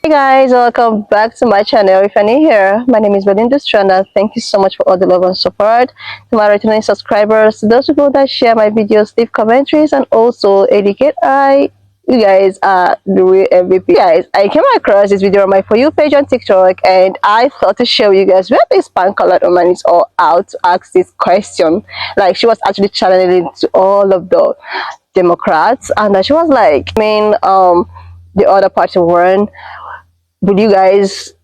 Hey guys, welcome back to my channel. If you're new here, my name is Belinda Stranda. Thank you so much for all the love and support. To my returning subscribers, to those people that share my videos, leave commentaries, and also educate. You guys are the real MVP. Guys, I came across this video on my For You page on TikTok, and I thought to share with you guys where this pan-colored woman is all out to ask this question. Like, she was actually channeling to all of the Democrats, and she was like, the other party weren't. Would you guys,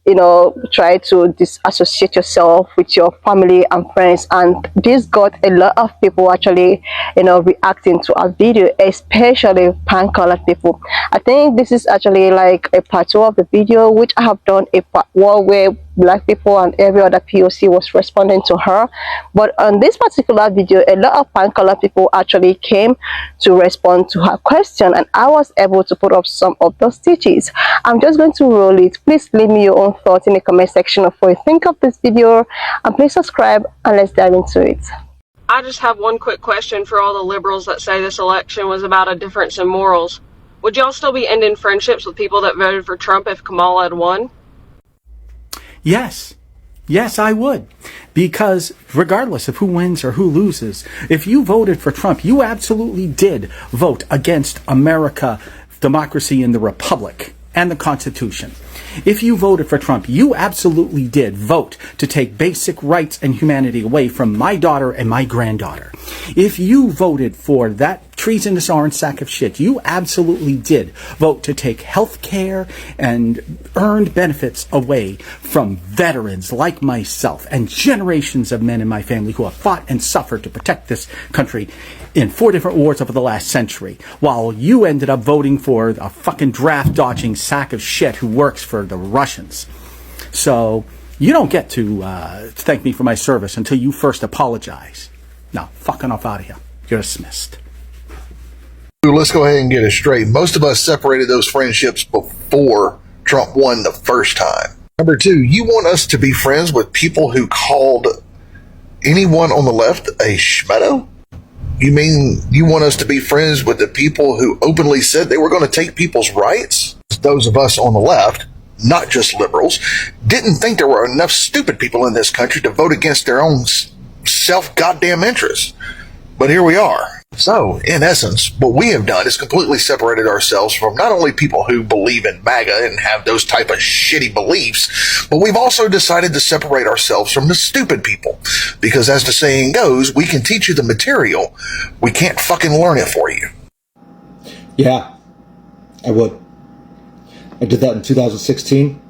try to disassociate yourself with your family and friends? And this got a lot of people actually, reacting to our video, especially pan-colored people. I think this is actually like a part 2 of the video, which I have done a part 1 where Black people and every other POC was responding to her. But on this particular video, a lot of pan-colored people actually came to respond to her question, and I was able to put up some of those stitches. I'm just going to roll it. Please leave me your own thoughts in the comment section of what you think of this video, and please subscribe, and let's dive into it. I just have one quick question for all the liberals that say this election was about a difference in morals. Would y'all still be ending friendships with people that voted for Trump if Kamala had won? Yes. Yes, I would. Because regardless of who wins or who loses, if you voted for Trump, you absolutely did vote against America, democracy, and the Republic and the Constitution. If you voted for Trump, you absolutely did vote to take basic rights and humanity away from my daughter and my granddaughter. If you voted for that treasonous orange sack of shit, you absolutely did vote to take health care and earned benefits away from veterans like myself and generations of men in my family who have fought and suffered to protect this country in 4 different wars over the last century, while you ended up voting for a fucking draft-dodging sack of shit who works for the Russians. So you don't get to thank me for my service until you first apologize. Now, fucking off out of here. You're dismissed. Let's go ahead and get it straight. Most of us separated those friendships before Trump won the first time. Number 2, you want us to be friends with people who called anyone on the left a schmeto? You mean you want us to be friends with the people who openly said they were going to take people's rights? Those of us on the left, not just liberals, didn't think there were enough stupid people in this country to vote against their own self-goddamn interests. But here we are. So, in essence, what we have done is completely separated ourselves from not only people who believe in MAGA and have those type of shitty beliefs, but we've also decided to separate ourselves from the stupid people. Because as the saying goes, we can teach you the material, we can't fucking learn it for you. Yeah, I would. I did that in 2016,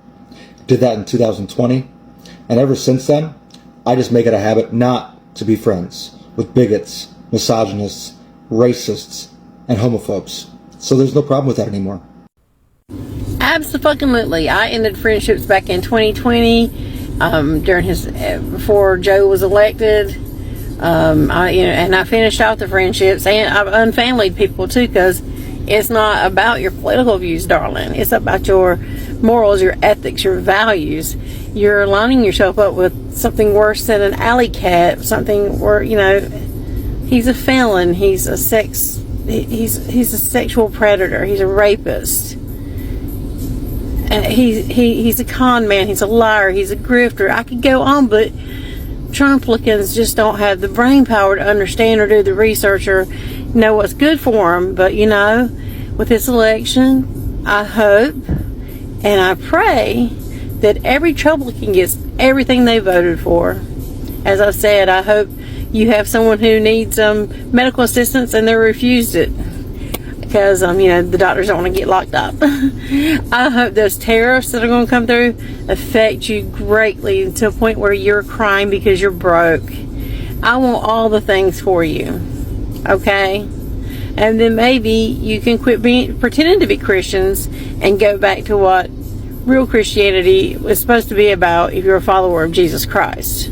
did that in 2020, and ever since then, I just make it a habit not to be friends with bigots, misogynists, racists, and homophobes. So there's no problem with that anymore. Absolutely. I ended friendships back in 2020, during before Joe was elected. I finished off the friendships, and I've unfamilied people too, because it's not about your political views, darling. It's about your morals, your ethics, your values. You're lining yourself up with something worse than an alley cat, something where, he's a felon, he's a sexual predator, he's a rapist. He's a con man, he's a liar, he's a grifter. I could go on, but Trumplicans just don't have the brain power to understand or do the research or know what's good for them. But with this election, I hope and I pray that every Trumplicans gets everything they voted for. As I've said, I hope you have someone who needs medical assistance and they refused it because the doctors don't want to get locked up. I hope those tariffs that are going to come through affect you greatly to a point where you're crying because you're broke. I want all the things for you, okay? And then maybe you can quit pretending to be Christians and go back to what real Christianity was supposed to be about if you're a follower of Jesus Christ.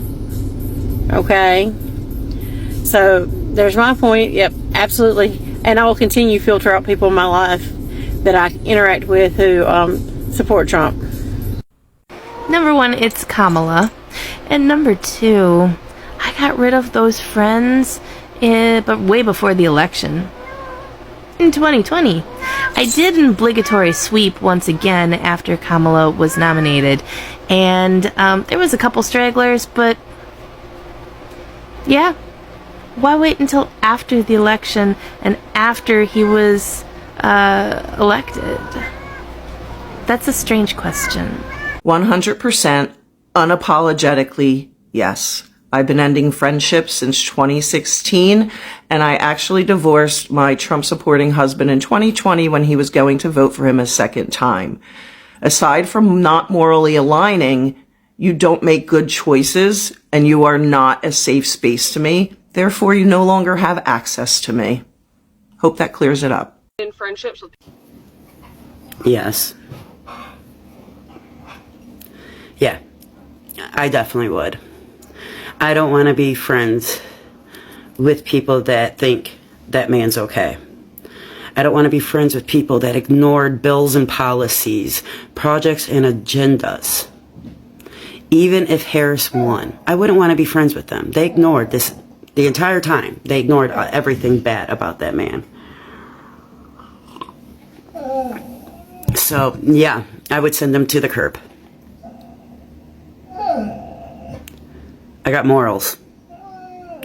Okay? So there's my point. Yep, absolutely. And I will continue to filter out people in my life that I interact with who support Trump. Number 1, it's Kamala. And number 2, I got rid of those friends but way before the election. In 2020, I did an obligatory sweep once again after Kamala was nominated, and there was a couple stragglers, but yeah, why wait until after the election and after he was elected? That's a strange question. 100% unapologetically, yes. I've been ending friendships since 2016, and I actually divorced my Trump-supporting husband in 2020 when he was going to vote for him a second time. Aside from not morally aligning, you don't make good choices, and you are not a safe space to me. Therefore, you no longer have access to me. Hope that clears it up. In friendships with Yes. Yeah, I definitely would. I don't want to be friends with people that think that man's okay. I don't want to be friends with people that ignored bills and policies, projects and agendas. Even if Harris won, I wouldn't want to be friends with them. They ignored this the entire time. They ignored everything bad about that man. So, yeah, I would send them to the curb. I got morals,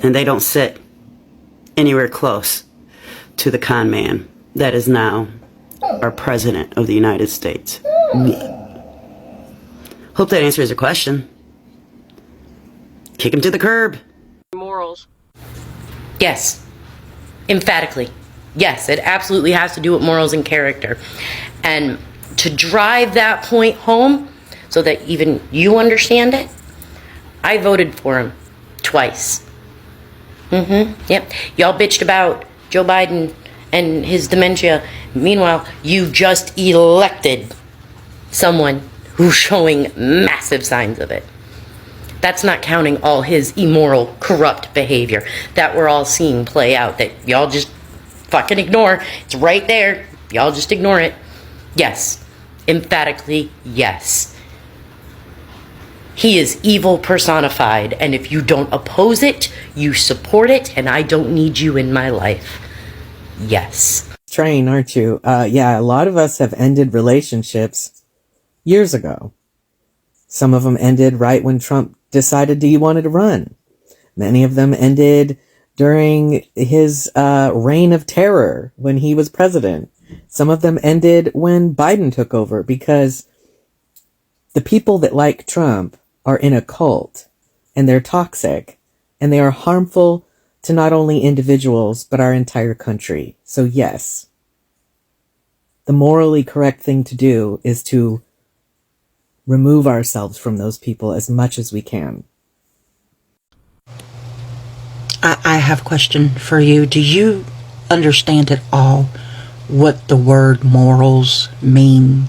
and they don't sit anywhere close to the con man that is now our president of the United States. Hope that answers your question. Kick him to the curb. morals. Yes. Emphatically. Yes, it absolutely has to do with morals and character. And to drive that point home so that even you understand it, I voted for him twice. Yep. Y'all bitched about Joe Biden and his dementia. Meanwhile, you just elected someone who's showing massive signs of it. That's not counting all his immoral, corrupt behavior that we're all seeing play out that y'all just fucking ignore. It's right there. Y'all just ignore it. Yes. Emphatically, yes. He is evil personified, and if you don't oppose it, you support it, and I don't need you in my life. Yes. Train, aren't you? Yeah, a lot of us have ended relationships years ago. Some of them ended right when Trump decided he wanted to run. Many of them ended during his reign of terror when he was president. Some of them ended when Biden took over because the people that like Trump are in a cult and they're toxic and they are harmful to not only individuals but our entire country. So yes, the morally correct thing to do is to remove ourselves from those people as much as we can. I have a question for you. Do you understand at all what the word morals mean?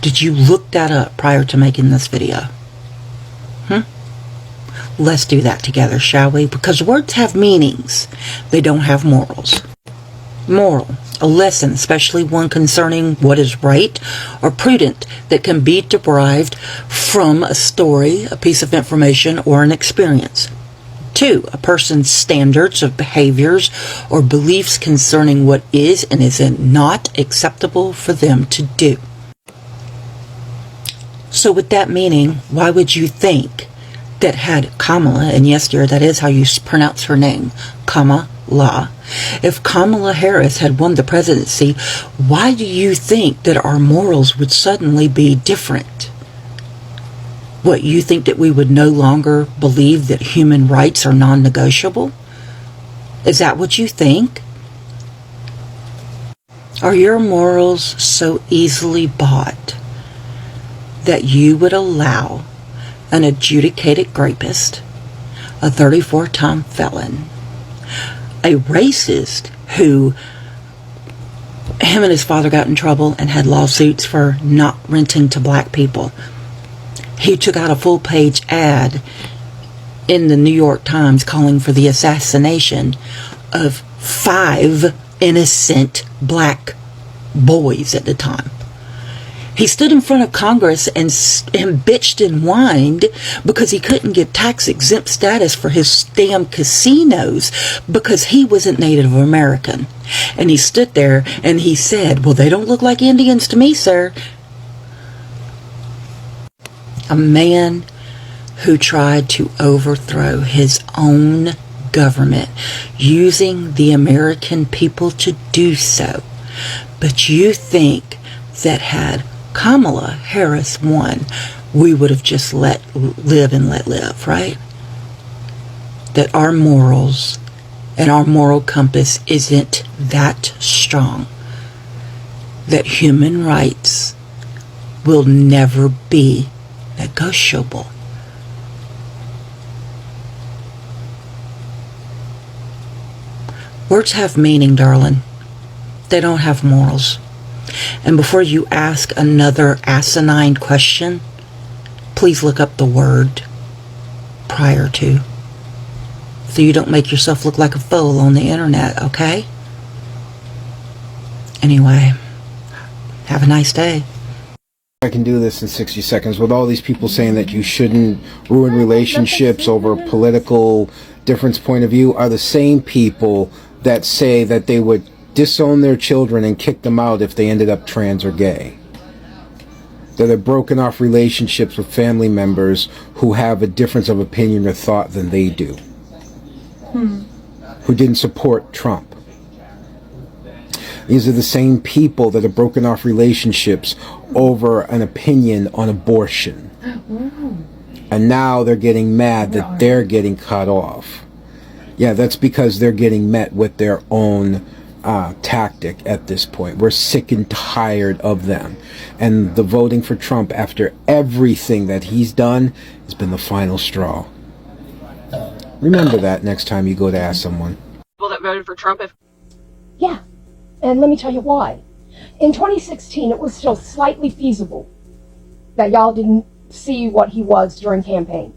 Did you look that up prior to making this video? Let's do that together, shall we? Because words have meanings. They don't have morals. Moral, a lesson, especially one concerning what is right or prudent, that can be derived from a story, a piece of information, or an experience. 2, a person's standards of behaviors or beliefs concerning what is and is not acceptable for them to do. So with that meaning, why would you think that had Kamala, and yes dear, that is how you pronounce her name, Kamala, if Kamala Harris had won the presidency, why do you think that our morals would suddenly be different? What, you think that we would no longer believe that human rights are non-negotiable? Is that what you think? Are your morals so easily bought that you would allow an adjudicated rapist, a 34-time felon, a racist who him and his father got in trouble and had lawsuits for not renting to black people? He took out a full-page ad in the New York Times calling for the assassination of 5 innocent black boys at the time. He stood in front of Congress and bitched and whined because he couldn't get tax-exempt status for his damn casinos because he wasn't Native American. And he stood there and he said, well, they don't look like Indians to me, sir. A man who tried to overthrow his own government using the American people to do so. But you think that had Kamala Harris won, we would have just let live and let live, right? That our morals and our moral compass isn't that strong. That human rights will never be negotiable. Words have meaning, darling. They don't have morals. And before you ask another asinine question, please look up the word prior to, so you don't make yourself look like a fool on the internet, okay? Anyway, have a nice day. I can do this in 60 seconds with all these people saying that you shouldn't ruin relationships over a political difference point of view are the same people that say that they would disown their children and kick them out if they ended up trans or gay. That have broken off relationships with family members who have a difference of opinion or thought than they do. Who didn't support Trump. These are the same people that have broken off relationships over an opinion on abortion. And now they're getting mad that they're getting cut off. Yeah, that's because they're getting met with their own tactic at this point. We're sick and tired of them. And the voting for Trump after everything that he's done has been the final straw. Remember that next time you go to ask someone. People that voted for Trump if Yeah, and let me tell you why. In 2016, it was still slightly feasible that y'all didn't see what he was during campaign.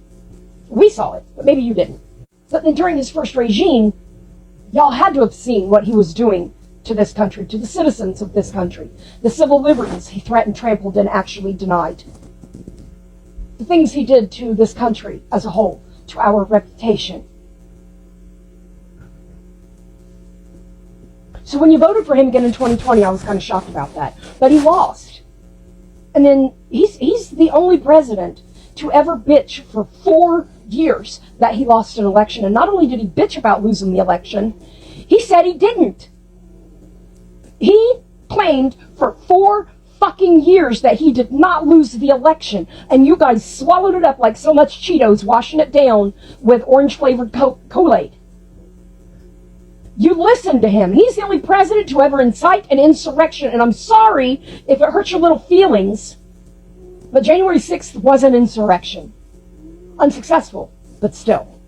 We saw it, but maybe you didn't. But then during his first regime, y'all had to have seen what he was doing to this country, to the citizens of this country. The civil liberties he threatened, trampled, and actually denied. The things he did to this country as a whole, to our reputation. So when you voted for him again in 2020, I was kind of shocked about that. But he lost. And then he's the only president to ever bitch for 4 years that he lost an election. And not only did he bitch about losing the election, he said he didn't. He claimed for 4 fucking years that he did not lose the election. And you guys swallowed it up like so much Cheetos, washing it down with orange-flavored Kool-Aid. You listened to him. He's the only president to ever incite an insurrection. And I'm sorry if it hurts your little feelings, but January 6th was an insurrection. Unsuccessful, but still.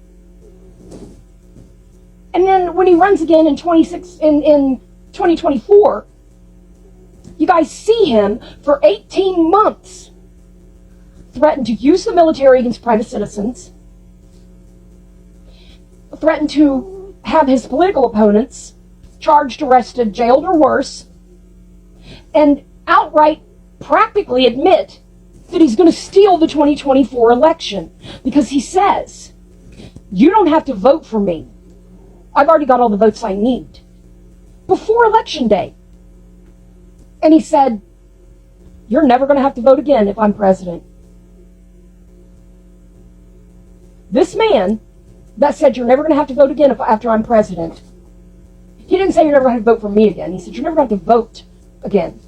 And then when he runs again in 2024, you guys see him for 18 months threaten to use the military against private citizens, threaten to have his political opponents charged, arrested, jailed, or worse, and outright practically admit that he's going to steal the 2024 election because he says, you don't have to vote for me. I've already got all the votes I need before Election Day. And he said, you're never going to have to vote again if I'm president. This man that said you're never going to have to vote again after I'm president, he didn't say you're never going to have to vote for me again. He said you're never going to have to vote again.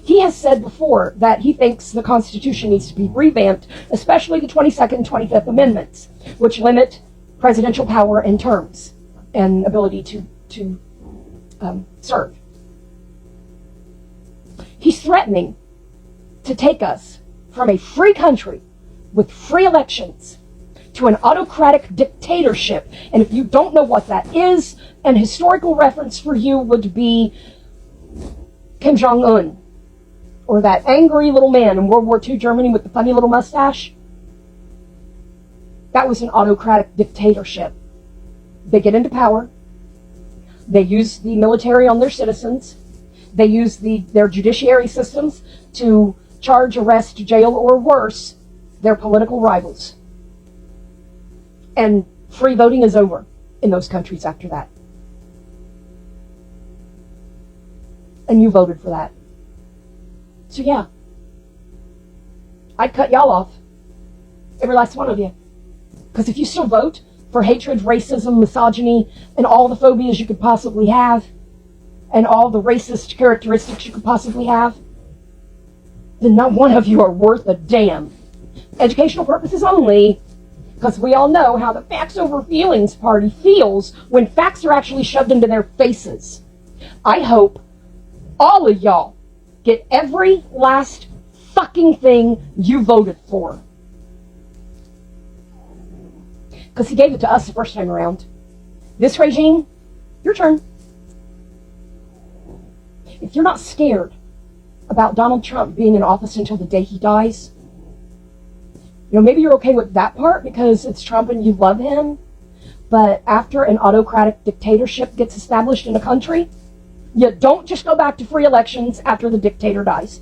He has said before that he thinks the Constitution needs to be revamped, especially the 22nd and 25th Amendments, which limit presidential power and terms and ability to serve. He's threatening to take us from a free country with free elections to an autocratic dictatorship. And if you don't know what that is, an historical reference for you would be Kim Jong-un, or that angry little man in World War II Germany with the funny little mustache. That was an autocratic dictatorship. They get into power. They use the military on their citizens. They use their judiciary systems to charge, arrest, jail, or worse, their political rivals. And free voting is over in those countries after that. And you voted for that. So yeah, I'd cut y'all off. Every last one of you. Because if you still vote for hatred, racism, misogyny, and all the phobias you could possibly have, and all the racist characteristics you could possibly have, then not one of you are worth a damn. Educational purposes only, because we all know how the facts over feelings party feels when facts are actually shoved into their faces. I hope all of y'all get every last fucking thing you voted for. Because he gave it to us the first time around. This regime, your turn. If you're not scared about Donald Trump being in office until the day he dies, you know, maybe you're okay with that part because it's Trump and you love him, but after an autocratic dictatorship gets established in a country, you don't just go back to free elections after the dictator dies.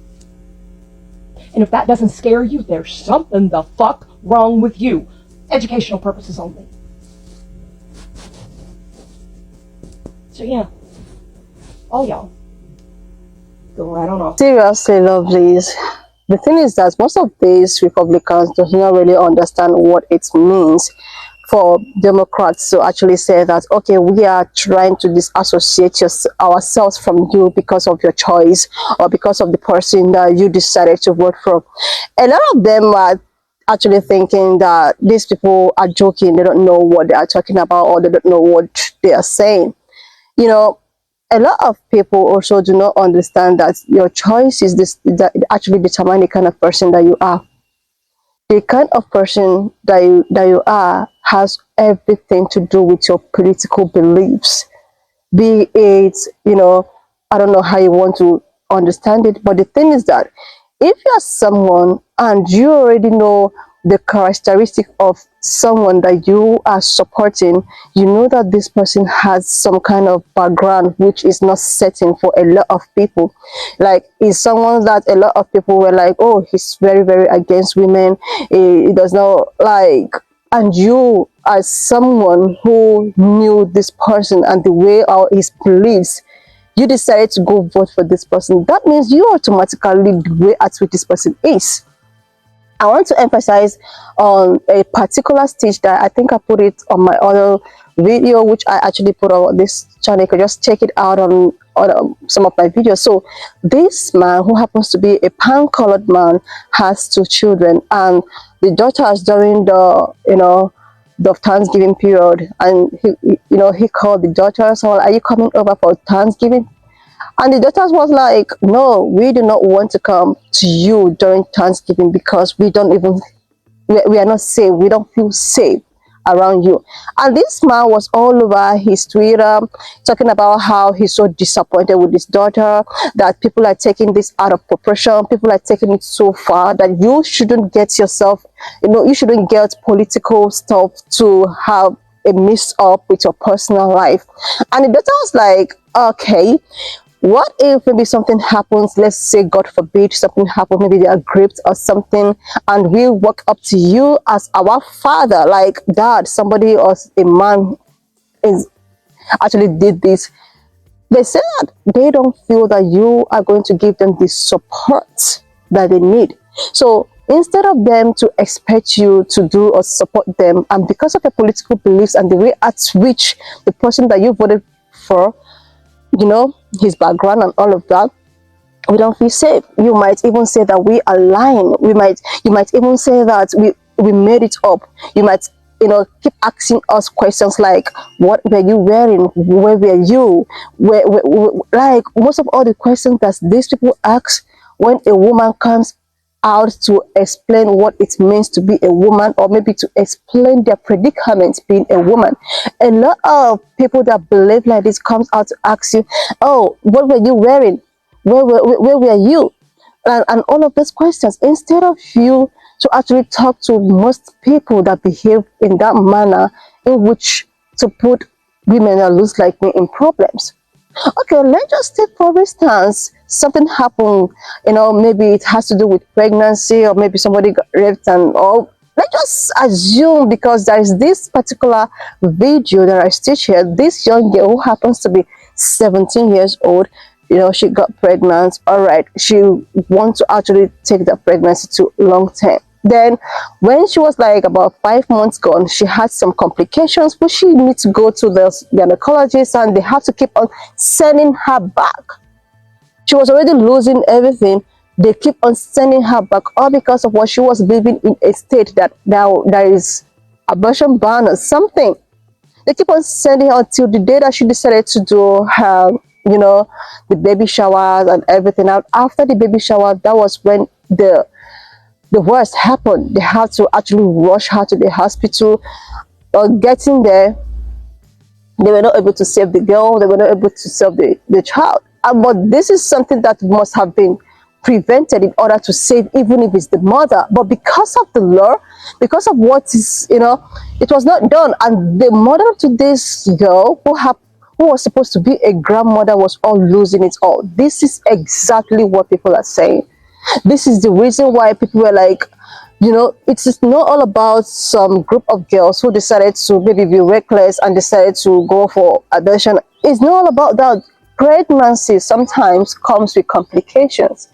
And if that doesn't scare you, there's something the fuck wrong with you. Educational purposes only. So yeah, all y'all, go right on off. Seriously, lovelies. The thing is that most of these Republicans do not really understand what it means for Democrats to actually say that, okay, we are trying to disassociate ourselves from you because of your choice or because of the person that you decided to vote for. A lot of them are actually thinking that these people are joking, they don't know what they are talking about, or they don't know what they are saying. You know, a lot of people also do not understand that your choice is that actually determine the kind of person that you are. The kind of person that you are has everything to do with your political beliefs. Be it, you know, I don't know how you want to understand it, but the thing is that if you're someone and you already know the characteristic of someone that you are supporting, you know that this person has some kind of background which is not certain for a lot of people. Like, is someone that a lot of people were like, oh, he's very, very against women, he does not like, and you as someone who knew this person and the way of his beliefs, you decided to go vote for this person, that means you automatically the way at which this person is. I want to emphasize on a particular stage that I think I put it on my other video, which I actually put on this channel. You can just check it out on some of my videos. So this man, who happens to be a pan-colored man, has 2 children, and the daughters during the Thanksgiving period, and he called the daughters, "Well, are you coming over for Thanksgiving?" And the daughters was like, "No, we do not want to come to you during Thanksgiving because we are not safe. We don't feel safe around you." And this man was all over his Twitter talking about how he's so disappointed with his daughter, that people are taking this out of proportion, people are taking it so far that you shouldn't get yourself, you shouldn't get political stuff to have a mix up with your personal life. And the daughter was like, okay, what if maybe something happens, let's say God forbid something happens, maybe they are raped or something, and we walk up to you as our father, like, dad, somebody or a man is actually did this. They say that they don't feel that you are going to give them the support that they need. So instead of them to expect you to do or support them, and because of your political beliefs and the way at which the person that you voted for, his background and all of that, we don't feel safe. You might even say that we are lying. You might even say that we made it up. You might keep asking us questions like, what were you wearing, where were you, where like most of all the questions that these people ask when a woman comes out to explain what it means to be a woman, or maybe to explain their predicament being a woman. A lot of people that believe like this comes out to ask you, oh, what were you wearing, where were you, and all of those questions, instead of you to actually talk to most people that behave in that manner in which to put women that looks like me in problems. Okay, let's just take for instance, something happened, maybe it has to do with pregnancy, or maybe somebody got raped, and all. Let's just assume, because there is this particular video that I stitched here, this young girl who happens to be 17 years old, she got pregnant. All right, she wants to actually take the pregnancy to long term. Then when she was like about 5 months gone, she had some complications, but she needs to go to the gynecologist, and they have to keep on sending her back. She was already losing everything. They keep on sending her back, all because of what she was living in a state that now there is abortion ban or something. They keep on sending her until the day that she decided to do her, the baby showers and everything. And after the baby shower, that was when the worst happened. They had to actually rush her to the hospital. Getting there, they were not able to save the girl. They were not able to save the child. But this is something that must have been prevented in order to save, even if it's the mother. But because of the law, because of what is, it was not done. And the mother to this girl, who was supposed to be a grandmother, was all losing it all. This is exactly what people are saying. This is the reason why people were like, it's not all about some group of girls who decided to maybe be reckless and decided to go for abortion. It's not all about that. Pregnancy sometimes comes with complications.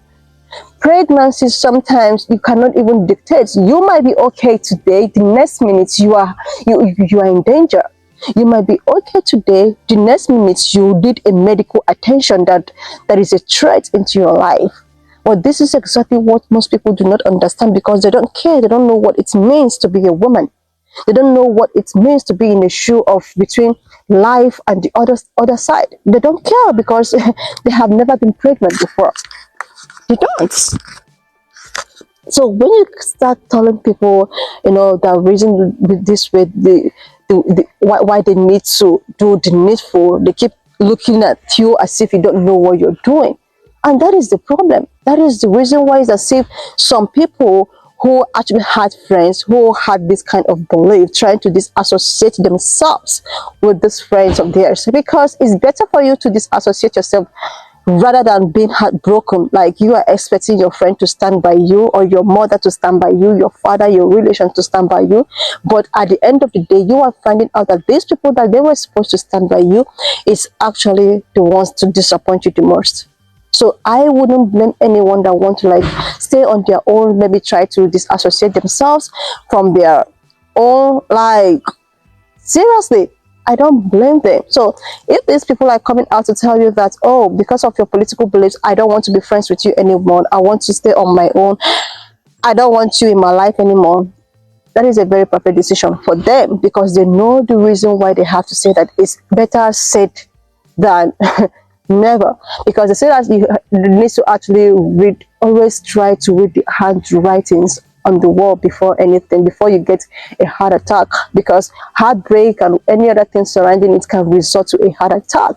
Pregnancy sometimes you cannot even dictate. You might be okay today, the next minute you are in danger. You might be okay today, the next minute you need a medical attention that is a threat into your life. Well, this is exactly what most people do not understand, because they don't care. They don't know what it means to be a woman. They don't know what it means to be in the shoe of between life and the other side. They don't care because they have never been pregnant before. They don't. So when you start telling people, the reason with this way, why they need to do the needful, they keep looking at you as if you don't know what you're doing. And that is the problem. That is the reason why it's as if some people who actually had friends who had this kind of belief, trying to disassociate themselves with these friends of theirs, because it's better for you to disassociate yourself rather than being heartbroken, like you are expecting your friend to stand by you, or your mother to stand by you, your father, your relation to stand by you. But at the end of the day, you are finding out that these people that they were supposed to stand by you is actually the ones to disappoint you the most. So I wouldn't blame anyone that want to stay on their own, maybe try to disassociate themselves from their own, seriously, I don't blame them. So if these people are coming out to tell you that, oh, because of your political beliefs, I don't want to be friends with you anymore, I want to stay on my own, I don't want you in my life anymore, that is a very perfect decision for them, because they know the reason why they have to say that. It's better said than never, because they say that you need to actually read, always try to read the handwritings on the wall before anything, before you get a heart attack, because heartbreak and any other thing surrounding it can result to a heart attack.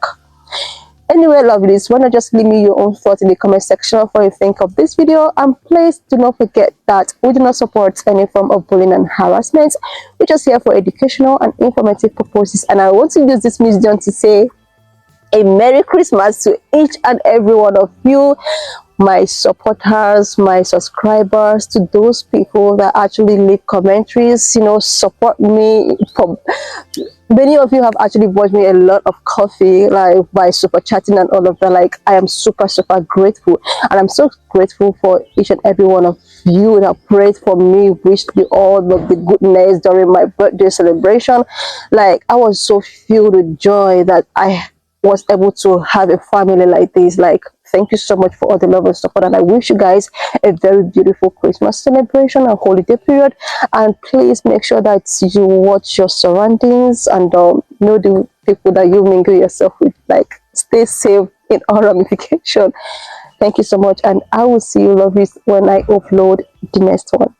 Anyway, lovelies, why not just leave me your own thoughts in the comment section of what you think of this video, and please do not forget that we do not support any form of bullying and harassment. We're just here for educational and informative purposes, and I want to use this medium to say a Merry Christmas to each and every one of you, my supporters, my subscribers, to those people that actually leave commentaries, support me. Many of you have actually bought me a lot of coffee, by super chatting and all of that. I am super grateful, and I'm so grateful for each and every one of you that prayed for me, wished me all of the goodness during my birthday celebration. I was so filled with joy that I was able to have a family like this. Thank you so much for all the love and support, and I wish you guys a very beautiful Christmas celebration and holiday period. And please make sure that you watch your surroundings and know the people that you mingle yourself with. Stay safe in all ramification. Thank you so much, and I will see you, lovies, when I upload the next one.